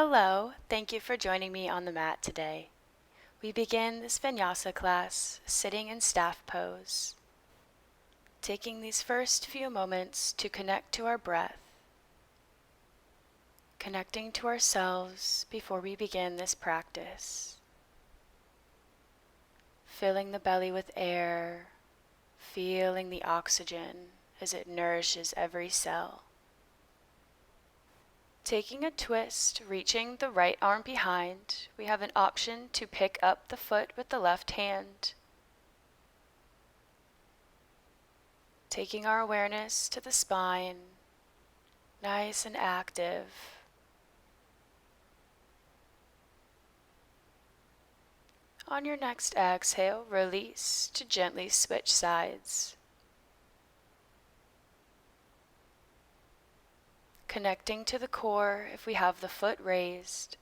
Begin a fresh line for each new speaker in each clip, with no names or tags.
Hello, thank you for joining me on the mat today. We begin this Vinyasa class sitting in staff pose, taking these first few moments to connect to our breath, connecting to ourselves before we begin this practice, filling the belly with air, feeling the oxygen as it nourishes every cell. Taking a twist, reaching the right arm behind, we have an option to pick up the foot with the left hand. Taking our awareness to the spine, nice and active. On your next exhale, release to gently switch sides. Connecting to the core if we have the foot raised.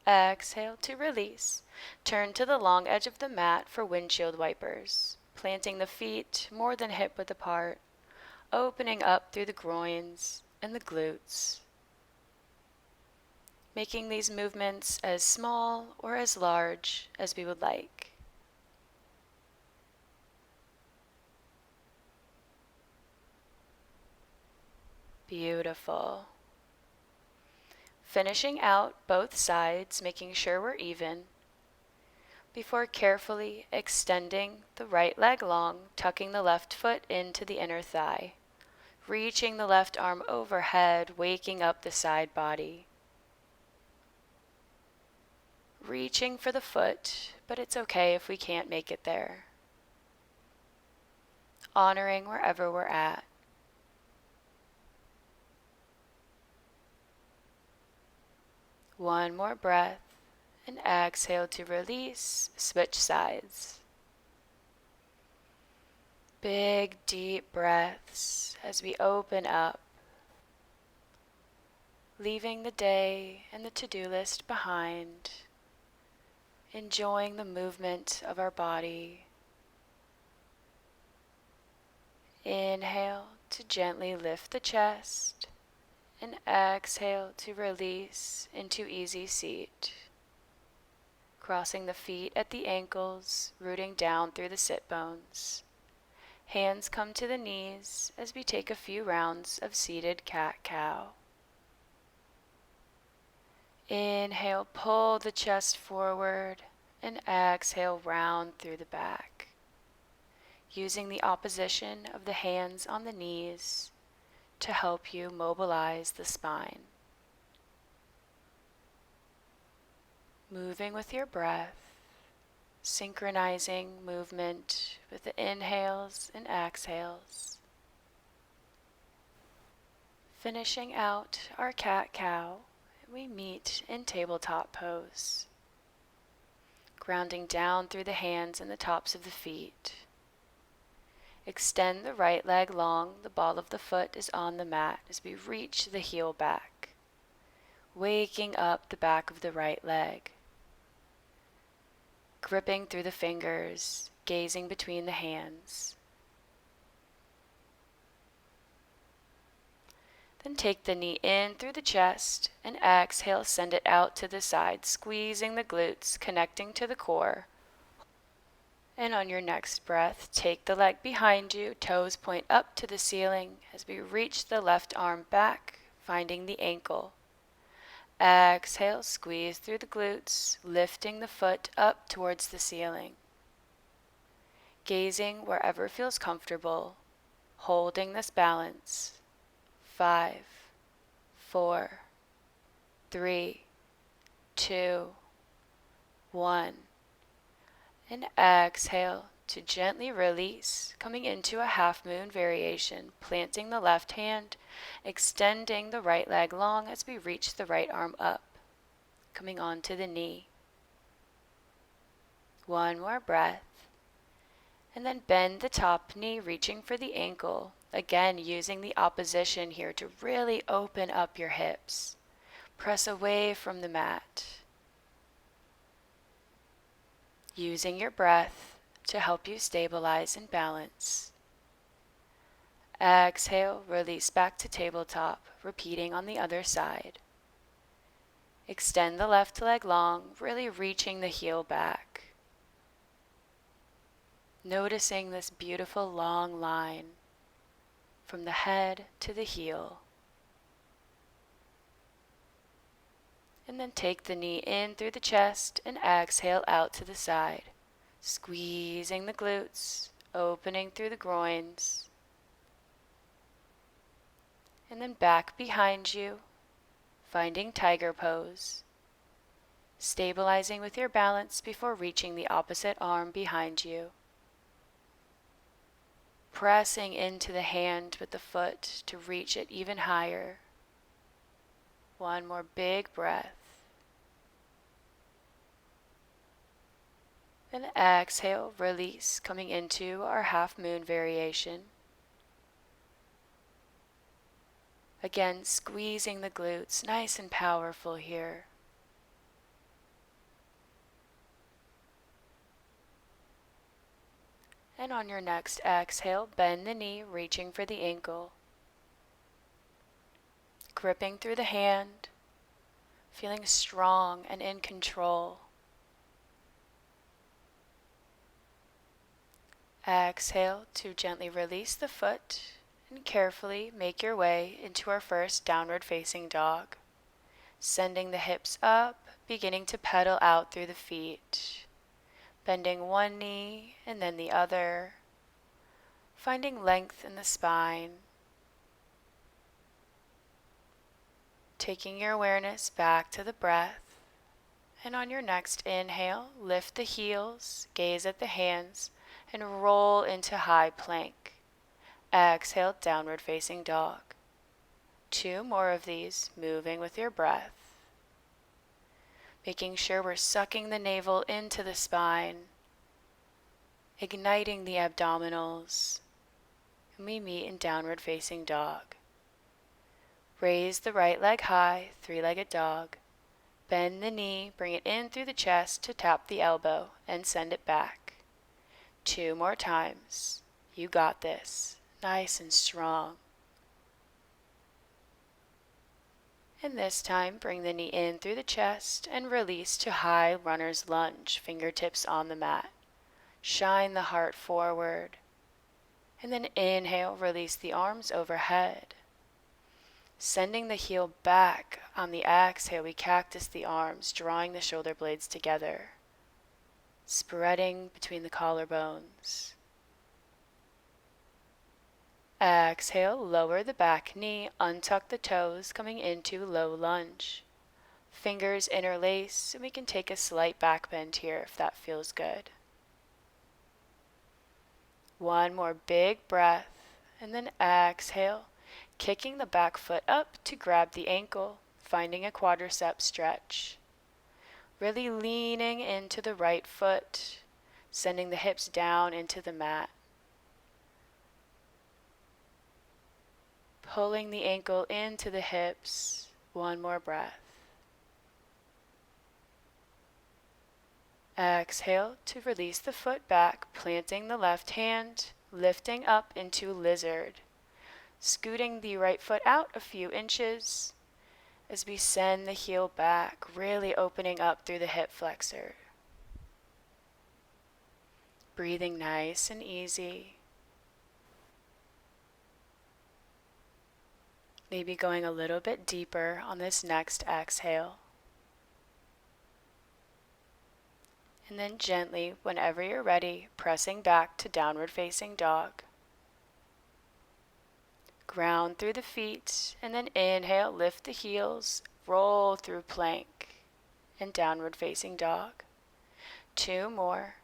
Exhale to release. Turn to the long edge of the mat for windshield wipers, planting the feet more than hip width apart, opening up through the groins and the glutes. Making these movements as small or as large as we would like. Beautiful. Finishing out both sides, making sure we're even, before carefully extending the right leg long, tucking the left foot into the inner thigh, reaching the left arm overhead, waking up the side body. Reaching for the foot, but it's okay if we can't make it there. Honoring wherever we're at. One more breath, and exhale to release, switch sides. Big, deep breaths as we open up, leaving the day and the to-do list behind, enjoying the movement of our body. Inhale to gently lift the chest, and exhale to release into easy seat. Crossing the feet at the ankles, rooting down through the sit bones. Hands come to the knees as we take a few rounds of seated cat-cow. Inhale, pull the chest forward, and exhale, round through the back. Using the opposition of the hands on the knees to help you mobilize the spine. Moving with your breath, synchronizing movement with the inhales and exhales. Finishing out our cat-cow, we meet in tabletop pose. Grounding down through the hands and the tops of the feet. Extend the right leg long, the ball of the foot is on the mat as we reach the heel back, waking up the back of the right leg. Gripping through the fingers, gazing between the hands. Then take the knee in through the chest and exhale, send it out to the side, squeezing the glutes, connecting to the core. And on your next breath, take the leg behind you, toes point up to the ceiling as we reach the left arm back, finding the ankle. Exhale, squeeze through the glutes, lifting the foot up towards the ceiling. Gazing wherever feels comfortable, holding this balance. 5, 4, 3, 2, 1. And exhale to gently release, coming into a half moon variation, planting the left hand, extending the right leg long as we reach the right arm up, coming onto the knee. One more breath, and then bend the top knee, reaching for the ankle, again using the opposition here to really open up your hips. Press away from the mat. Using your breath to help you stabilize and balance. Exhale, release back to tabletop, repeating on the other side. Extend the left leg long, really reaching the heel back. Noticing this beautiful long line from the head to the heel. And then take the knee in through the chest and exhale out to the side, squeezing the glutes, opening through the groins. And then back behind you, finding tiger pose, stabilizing with your balance before reaching the opposite arm behind you. Pressing into the hand with the foot to reach it even higher. One more big breath. And exhale, release, coming into our half moon variation. Again, squeezing the glutes, nice and powerful here. And on your next exhale, bend the knee, reaching for the ankle. Gripping through the hand, feeling strong and in control. Exhale to gently release the foot and carefully make your way into our first downward facing dog. Sending the hips up, beginning to pedal out through the feet. Bending one knee and then the other. Finding length in the spine. Taking your awareness back to the breath. And on your next inhale, lift the heels, gaze at the hands, and roll into high plank. Exhale, downward facing dog. 2 more of these, moving with your breath. Making sure we're sucking the navel into the spine, igniting the abdominals, and we meet in downward facing dog. Raise the right leg high, 3-legged dog. Bend the knee, bring it in through the chest to tap the elbow, and send it back. 2 more times. You got this. Nice and strong. And this time, bring the knee in through the chest and release to high runner's lunge, fingertips on the mat. Shine the heart forward. And then inhale, release the arms overhead. Sending the heel back. On the exhale, we cactus the arms, drawing the shoulder blades together. Spreading between the collarbones. Exhale, lower the back knee, untuck the toes, coming into low lunge. Fingers interlace, and we can take a slight back bend here if that feels good. One more big breath, and then exhale, kicking the back foot up to grab the ankle, finding a quadricep stretch. Really leaning into the right foot, sending the hips down into the mat. Pulling the ankle into the hips. One more breath. Exhale to release the foot back, planting the left hand, lifting up into lizard. Scooting the right foot out a few inches as we send the heel back, really opening up through the hip flexor. Breathing nice and easy. Maybe going a little bit deeper on this next exhale. And then gently, whenever you're ready, pressing back to downward facing dog. Ground through the feet, and then inhale, lift the heels, roll through plank, and downward facing dog. 2 more.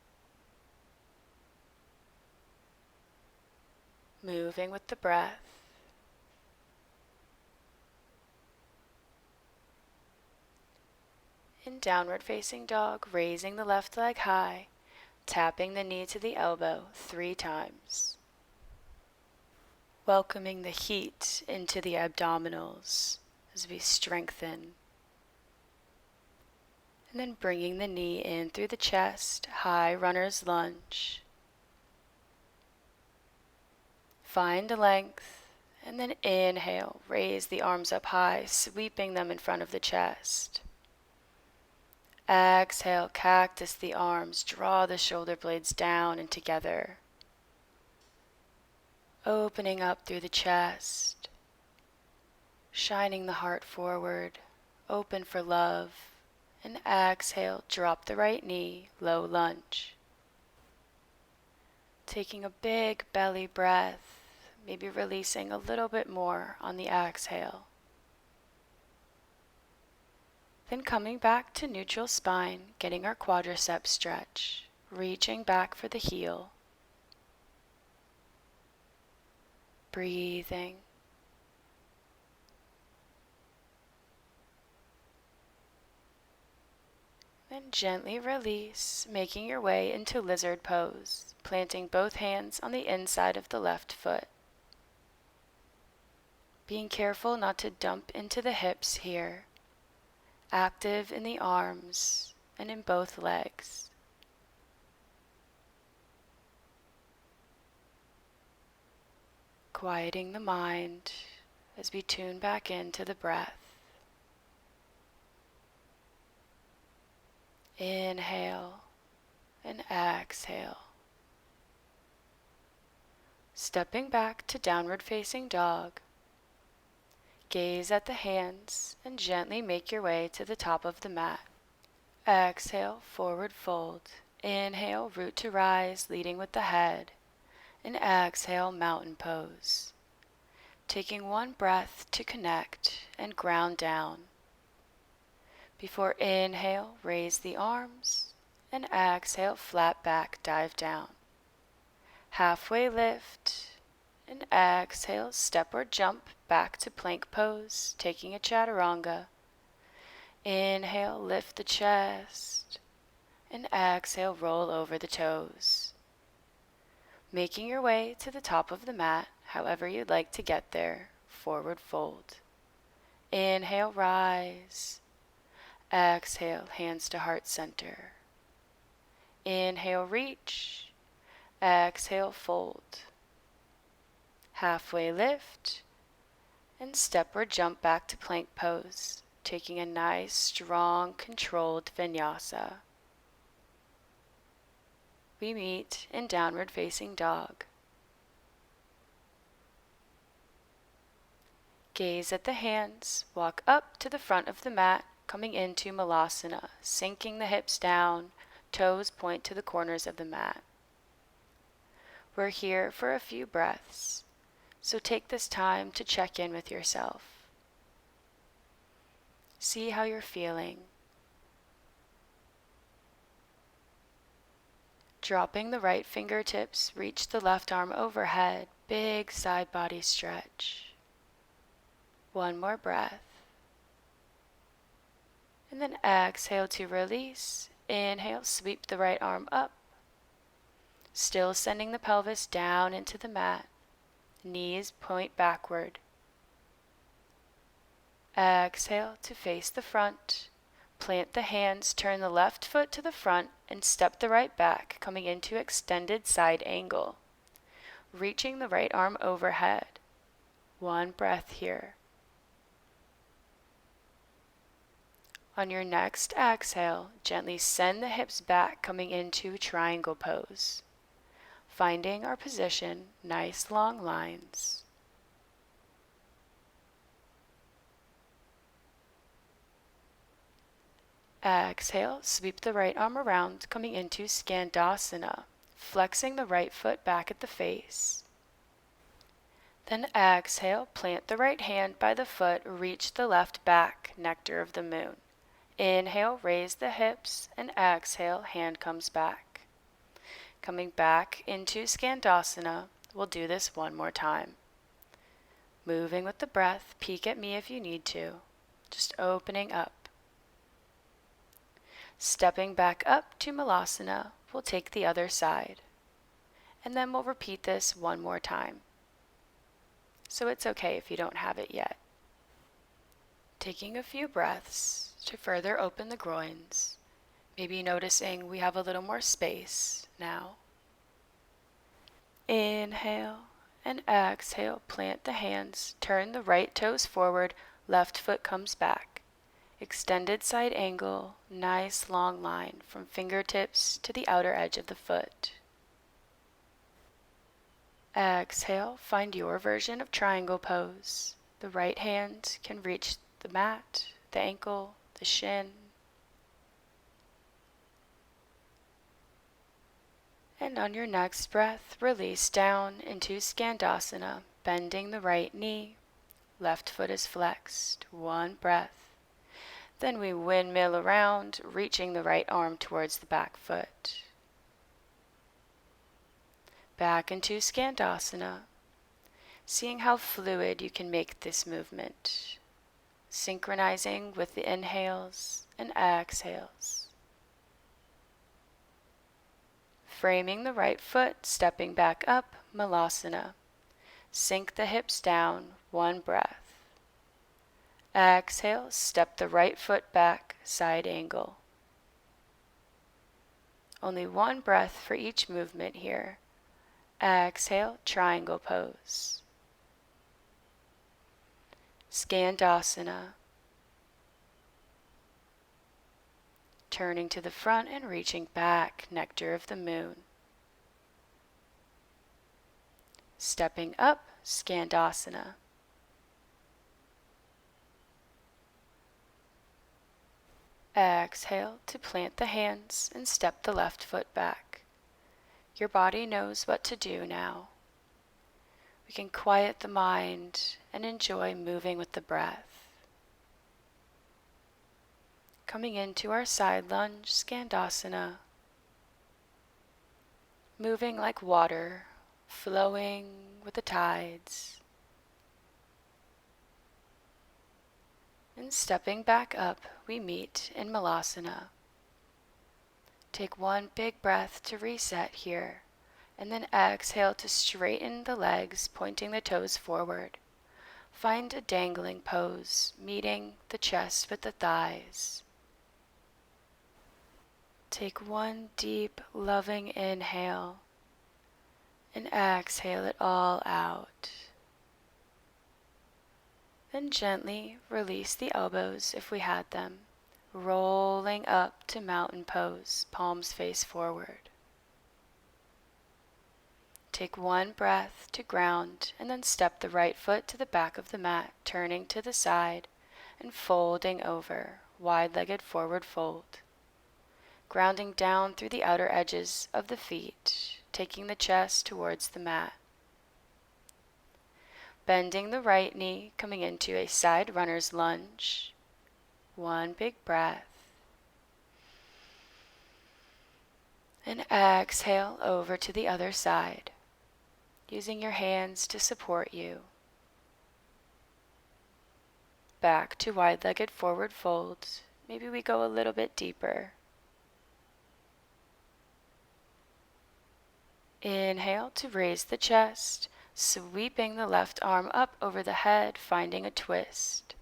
Moving with the breath. In downward facing dog, raising the left leg high, tapping the knee to the elbow 3 times. Welcoming the heat into the abdominals as we strengthen. And then bringing the knee in through the chest, high runner's lunge. Find length, and then inhale, raise the arms up high, sweeping them in front of the chest. Exhale, cactus the arms, draw the shoulder blades down and together. Opening up through the chest, shining the heart forward, open for love, and exhale, drop the right knee, low lunge. Taking a big belly breath, maybe releasing a little bit more on the exhale. Then coming back to neutral spine, getting our quadriceps stretch, reaching back for the heel. Breathing. Then gently release, making your way into lizard pose, planting both hands on the inside of the left foot. Being careful not to dump into the hips here. Active in the arms and in both legs. Quieting the mind as we tune back into the breath. Inhale and exhale. Stepping back to downward facing dog. Gaze at the hands and gently make your way to the top of the mat. Exhale, forward fold. Inhale, root to rise, leading with the head. And exhale, mountain pose. Taking one breath to connect and ground down. Before inhale, raise the arms. And exhale, flat back, dive down. Halfway lift. And exhale, step or jump back to plank pose, taking a chaturanga. Inhale, lift the chest. And exhale, roll over the toes. Making your way to the top of the mat, however you'd like to get there, forward fold. Inhale, rise. Exhale, hands to heart center. Inhale, reach. Exhale, fold. Halfway lift, and step or jump back to plank pose, taking a nice, strong, controlled vinyasa. We meet in downward facing dog. Gaze at the hands, walk up to the front of the mat, coming into malasana, sinking the hips down, toes point to the corners of the mat. We're here for a few breaths. So take this time to check in with yourself. See how you're feeling. Dropping the right fingertips, reach the left arm overhead, big side body stretch. One more breath. And then exhale to release. Inhale, sweep the right arm up. Still sending the pelvis down into the mat. Knees point backward. Exhale to face the front. Plant the hands, turn the left foot to the front, and step the right back, coming into extended side angle. Reaching the right arm overhead. One breath here. On your next exhale, gently send the hips back, coming into triangle pose. Finding our position, nice long lines. Exhale, sweep the right arm around, coming into Skandasana, flexing the right foot back at the face. Then exhale, plant the right hand by the foot, reach the left back, nectar of the moon. Inhale, raise the hips, and exhale, hand comes back. Coming back into Skandasana, we'll do this one more time. Moving with the breath, peek at me if you need to, just opening up. Stepping back up to Malasana, we'll take the other side. And then we'll repeat this one more time. So it's okay if you don't have it yet. Taking a few breaths to further open the groins. Maybe noticing we have a little more space now. Inhale And exhale, plant the hands, turn the right toes forward, left foot comes back. Extended side angle, nice long line from fingertips to the outer edge of the foot. Exhale, find your version of triangle pose. The right hand can reach the mat, the ankle, the shin. And on your next breath, release down into Skandasana, bending the right knee. Left foot is flexed. One breath. Then we windmill around, reaching the right arm towards the back foot. Back into Skandasana, seeing how fluid you can make this movement, synchronizing with the inhales and exhales. Framing the right foot, stepping back up, Malasana. Sink the hips down, one breath. Exhale, step the right foot back, side angle. Only one breath for each movement here. Exhale, triangle pose. Skandasana. Turning to the front and reaching back, nectar of the moon. Stepping up, Skandasana. Exhale to plant the hands and step the left foot back. Your body knows what to do now. We can quiet the mind and enjoy moving with the breath. Coming into our side lunge, Skandasana. Moving like water, flowing with the tides. And stepping back up, we meet in Malasana. Take one big breath to reset here, and then exhale to straighten the legs, pointing the toes forward. Find a dangling pose, meeting the chest with the thighs. Take one deep, loving inhale, and exhale it all out. Then gently release the elbows if we had them, rolling up to mountain pose, palms face forward. Take one breath to ground and then step the right foot to the back of the mat, turning to the side and folding over, wide-legged forward fold. Grounding down through the outer edges of the feet, taking the chest towards the mat. Bending the right knee, coming into a side runner's lunge. One big breath. And exhale over to the other side, using your hands to support you. Back to wide-legged forward fold. Maybe we go a little bit deeper. Inhale to raise the chest, sweeping the left arm up over the head, finding a twist.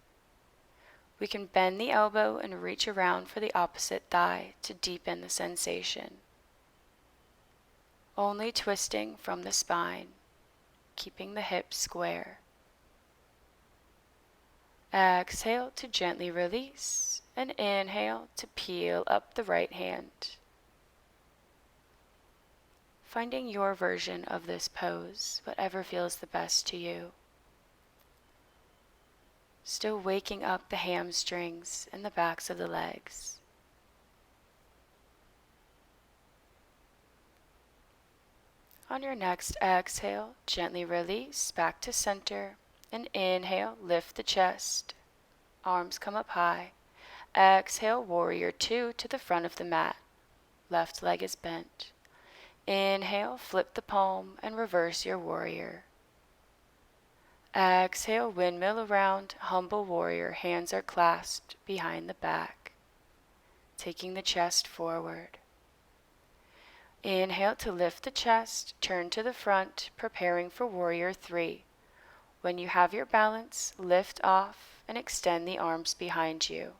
We can bend the elbow and reach around for the opposite thigh to deepen the sensation. Only twisting from the spine, keeping the hips square. Exhale to gently release, and inhale to peel up the right hand. Finding your version of this pose, whatever feels the best to you. Still waking up the hamstrings and the backs of the legs. On your next exhale, gently release back to center, and inhale, lift the chest. Arms come up high. Exhale, warrior two to the front of the mat. Left leg is bent. Inhale, flip the palm and reverse your warrior. Exhale, windmill around, humble warrior, hands are clasped behind the back, taking the chest forward. Inhale to lift the chest, turn to the front, preparing for warrior three. When you have your balance, lift off and extend the arms behind you.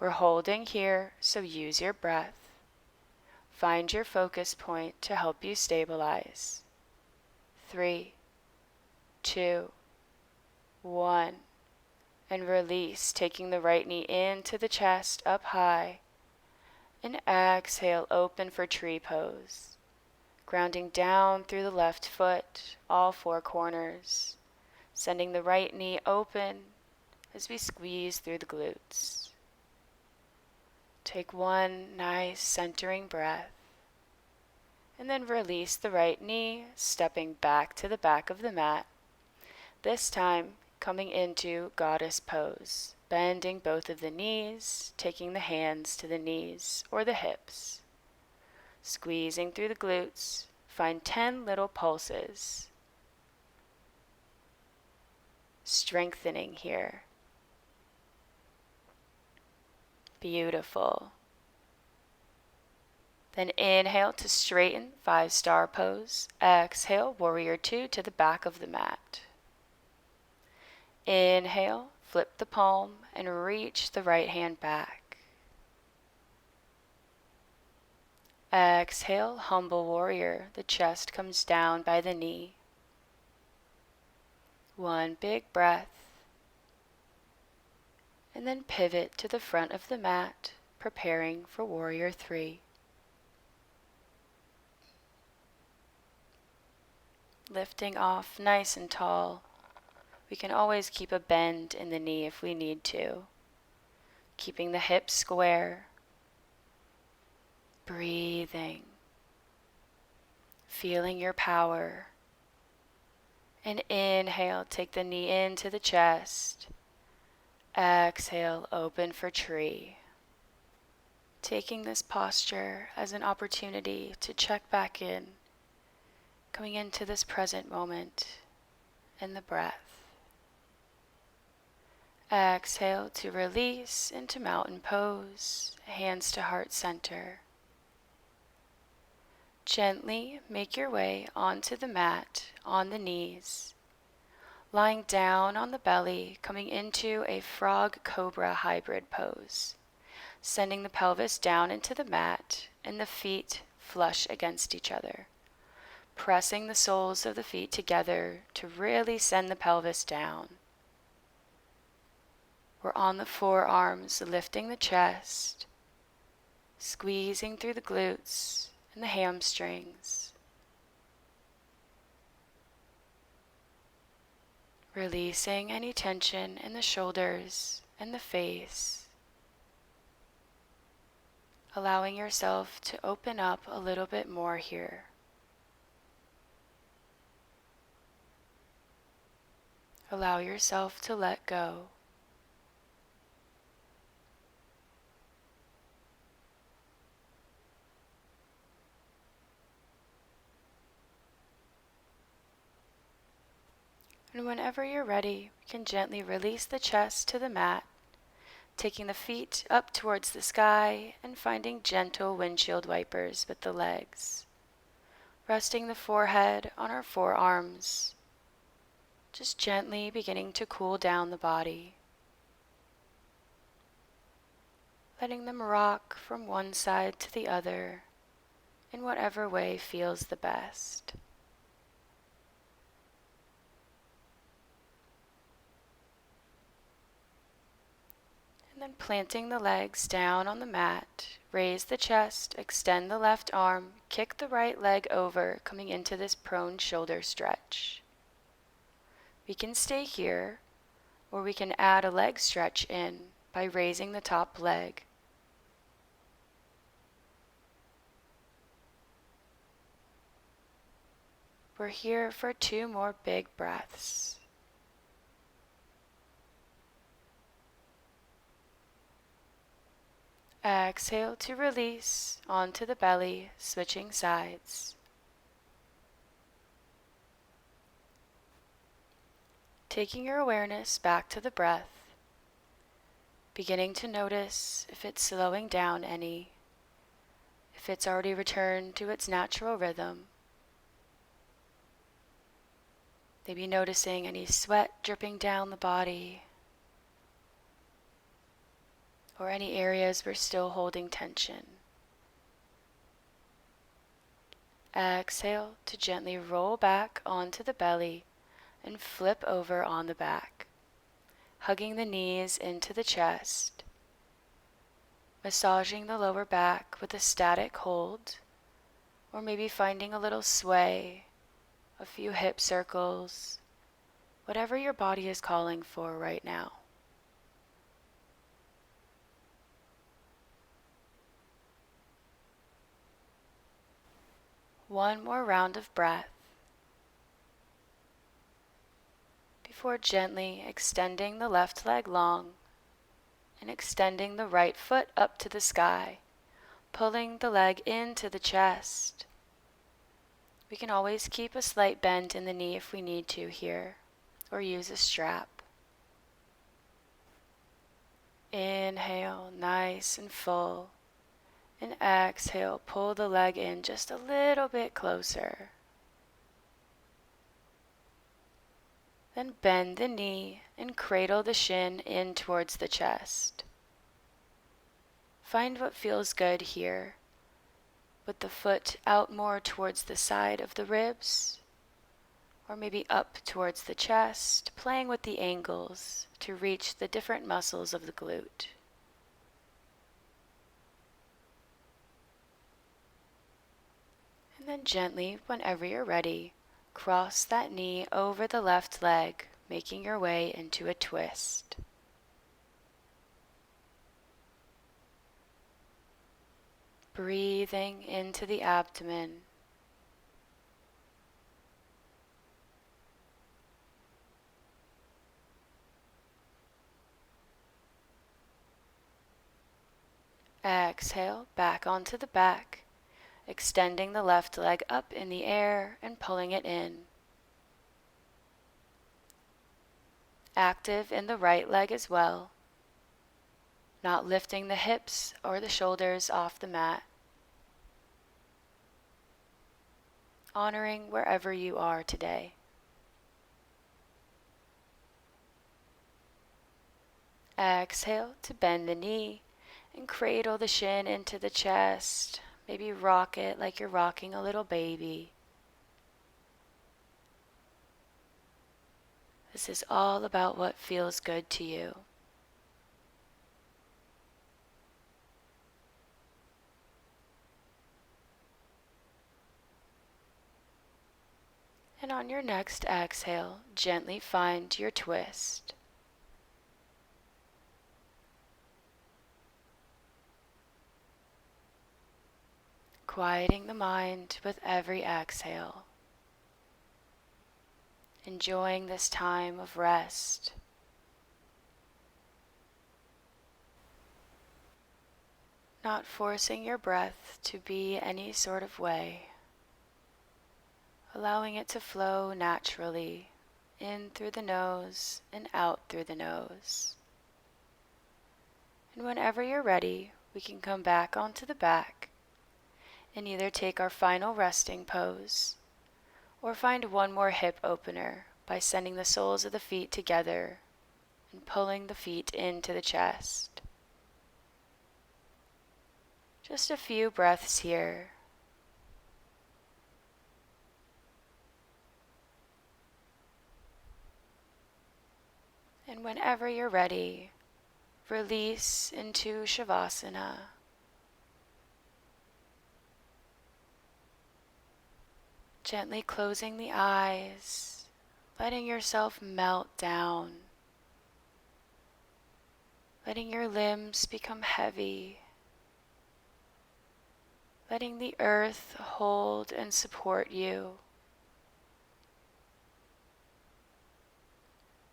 We're holding here, so use your breath. Find your focus point to help you stabilize. 3, 2, 1. And release, taking the right knee into the chest, up high. And exhale, open for tree pose. Grounding down through the left foot, all four corners. Sending the right knee open as we squeeze through the glutes. Take one nice centering breath. And then release the right knee, stepping back to the back of the mat. This time, coming into goddess pose, bending both of the knees, taking the hands to the knees or the hips. Squeezing through the glutes, find 10 little pulses. Strengthening here. Beautiful. Then inhale to straighten, 5-star pose. Exhale, warrior 2 to the back of the mat. Inhale, flip the palm and reach the right hand back. Exhale, humble warrior. The chest comes down by the knee. One big breath. And then pivot to the front of the mat, preparing for warrior 3. Lifting off nice and tall. We can always keep a bend in the knee if we need to. Keeping the hips square. Breathing. Feeling your power. And inhale, take the knee into the chest. Exhale, open for tree. Taking this posture as an opportunity to check back in. Coming into this present moment and the breath. Exhale to release into mountain pose, hands to heart center. Gently make your way onto the mat on the knees, lying down on the belly, coming into a frog cobra hybrid pose, sending the pelvis down into the mat and the feet flush against each other, pressing the soles of the feet together to really send the pelvis down. We're on the forearms, lifting the chest, squeezing through the glutes and the hamstrings. Releasing any tension in the shoulders and the face. Allowing yourself to open up a little bit more here. Allow yourself to let go. And whenever you're ready, you can gently release the chest to the mat, taking the feet up towards the sky and finding gentle windshield wipers with the legs. Resting the forehead on our forearms, just gently beginning to cool down the body. Letting them rock from one side to the other in whatever way feels the best. And then planting the legs down on the mat, raise the chest, extend the left arm, kick the right leg over, coming into this prone shoulder stretch. We can stay here, or we can add a leg stretch in by raising the top leg. We're here for 2 more big breaths. Exhale to release onto the belly, switching sides. Taking your awareness back to the breath, beginning to notice if it's slowing down any, if it's already returned to its natural rhythm. Maybe noticing any sweat dripping down the body, or any areas we're still holding tension. Exhale to gently roll back onto the belly and flip over on the back, hugging the knees into the chest, massaging the lower back with a static hold, or maybe finding a little sway, a few hip circles, whatever your body is calling for right now. One more round of breath before gently extending the left leg long and extending the right foot up to the sky, pulling the leg into the chest. We can always keep a slight bend in the knee if we need to here, or use a strap. Inhale, nice and full, and exhale, pull the leg in just a little bit closer. Then bend the knee and cradle the shin in towards the chest. Find what feels good here, with the foot out more towards the side of the ribs, or maybe up towards the chest, playing with the angles to reach the different muscles of the glute. And then gently, whenever you're ready, cross that knee over the left leg, making your way into a twist. Breathing into the abdomen. Exhale, back onto the back, extending the left leg up in the air and pulling it in. Active in the right leg as well, not lifting the hips or the shoulders off the mat. Honoring wherever you are today. Exhale to bend the knee and cradle the shin into the chest. Maybe rock it like you're rocking a little baby. This is all about what feels good to you. And on your next exhale, gently find your twist. Quieting the mind with every exhale. Enjoying this time of rest. Not forcing your breath to be any sort of way. Allowing it to flow naturally, in through the nose and out through the nose. And whenever you're ready, we can come back onto the back and either take our final resting pose or find one more hip opener by sending the soles of the feet together and pulling the feet into the chest. Just a few breaths here. And whenever you're ready, release into shavasana. Gently closing the eyes, letting yourself melt down, letting your limbs become heavy, letting the earth hold and support you,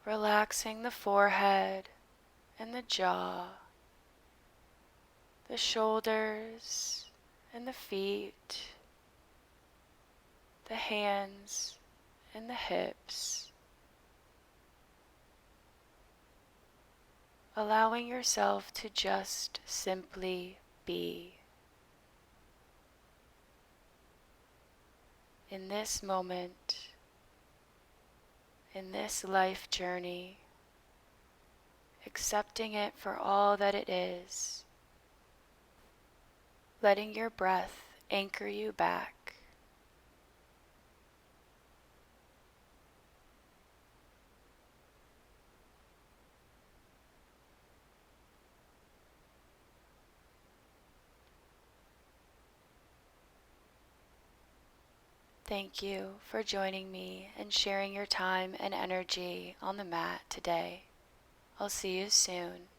relaxing the forehead and the jaw, the shoulders and the feet, the hands and the hips, allowing yourself to just simply be. In this moment, in this life journey, accepting it for all that it is, letting your breath anchor you back. Thank you for joining me and sharing your time and energy on the mat today. I'll see you soon.